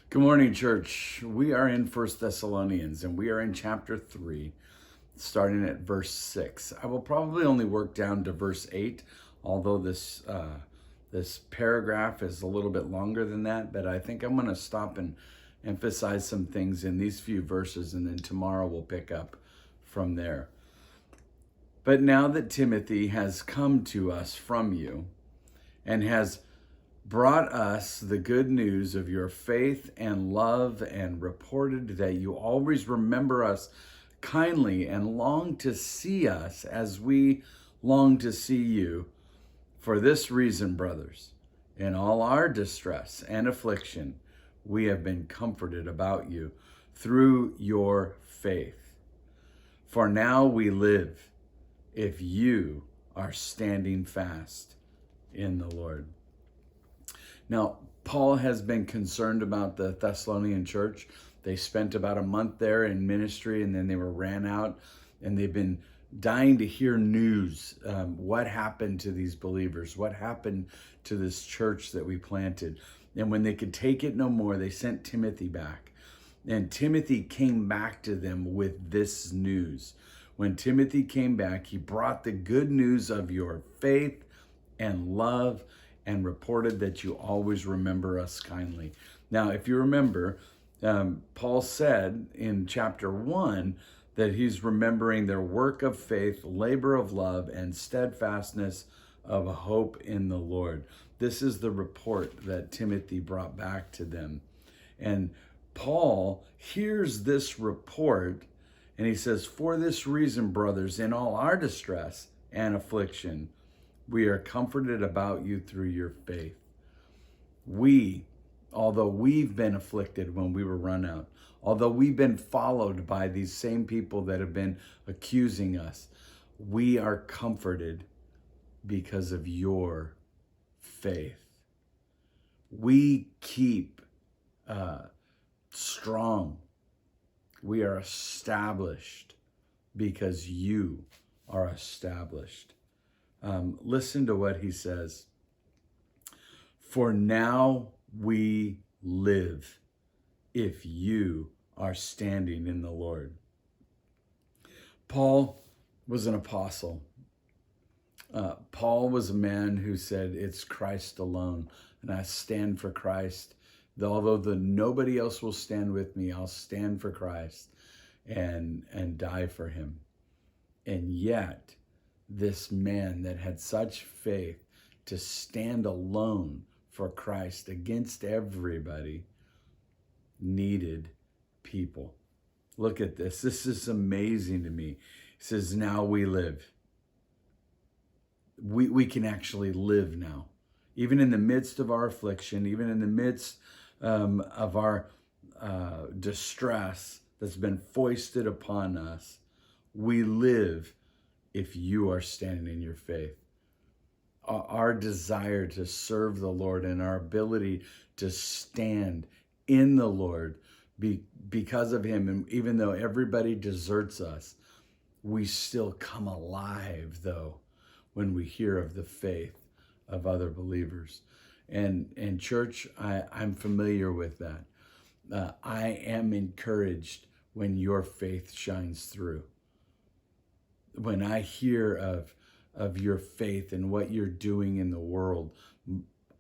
Good morning, church. We are in First Thessalonians, and we are in chapter 3, starting at verse 6. I will probably only work down to verse 8, although this paragraph is a little bit longer than that, but I think I'm going to stop and emphasize some things in these few verses, and then tomorrow we'll pick up from there. But now that Timothy has come to us from you and has brought us the good news of your faith and love, and reported that you always remember us kindly and long to see us as we long to see you. For this reason, brothers, in all our distress and affliction, we have been comforted about you through your faith. For now we live if you are standing fast in the Lord. Now, Paul has been concerned about the Thessalonian church. They spent about a month there in ministry, and then they were ran out, and they've been dying to hear news. What happened to these believers? What happened to this church that we planted? And when they could take it no more, they sent Timothy back. And Timothy came back to them with this news. When Timothy came back, he brought the good news of your faith and love, and reported that you always remember us kindly. Now, if you remember, Paul said in chapter 1 that he's remembering their work of faith, labor of love, and steadfastness of hope in the Lord. This is the report that Timothy brought back to them. And Paul hears this report, and he says, for this reason, brothers, in all our distress and affliction, we are comforted about you through your faith. Although we've been afflicted when we were run out, although we've been followed by these same people that have been accusing us, we are comforted because of your faith. We keep strong. We are established because you are established. Listen to what he says. For now we live if you are standing in the Lord. Paul was an apostle. Paul was a man who said, it's Christ alone, and I stand for Christ. Although nobody else will stand with me, I'll stand for Christ and die for him. And yet, this man that had such faith to stand alone for Christ against everybody needed people. Look at this. This is amazing to me. He says, now we live. We can actually live now. Even in the midst of our affliction, even in the midst of our distress that's been foisted upon us, we live if you are standing in your faith. Our desire to serve the Lord and our ability to stand in the Lord because of him, and even though everybody deserts us, we still come alive, though, when we hear of the faith of other believers. And church, I'm familiar with that. I am encouraged when your faith shines through. When I hear of your faith and what you're doing in the world,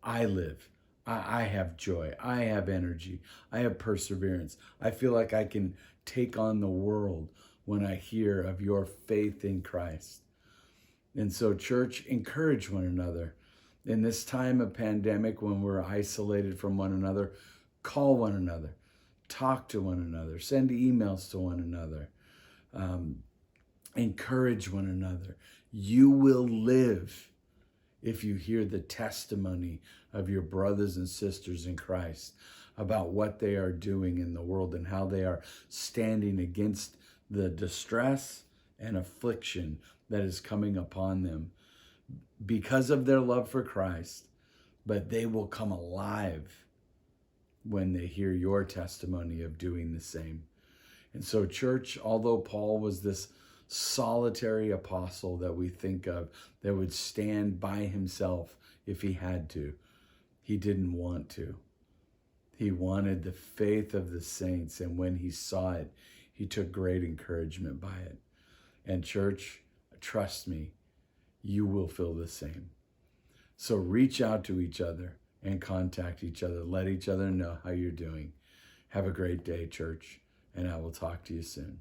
I live. I have joy. I have energy. I have perseverance. I feel like I can take on the world when I hear of your faith in Christ. And so, church, encourage one another. In this time of pandemic, when we're isolated from one another, call one another, talk to one another, send emails to one another. Encourage one another. You will live if you hear the testimony of your brothers and sisters in Christ about what they are doing in the world and how they are standing against the distress and affliction that is coming upon them because of their love for Christ. But they will come alive when they hear your testimony of doing the same. And so, church, although Paul was this solitary apostle that we think of that would stand by himself if he had to, he didn't want to. He wanted the faith of the saints, and when he saw it, he took great encouragement by it. And church, trust me, you will feel the same. So reach out to each other and contact each other. Let each other know how you're doing. Have a great day, church, and I will talk to you soon.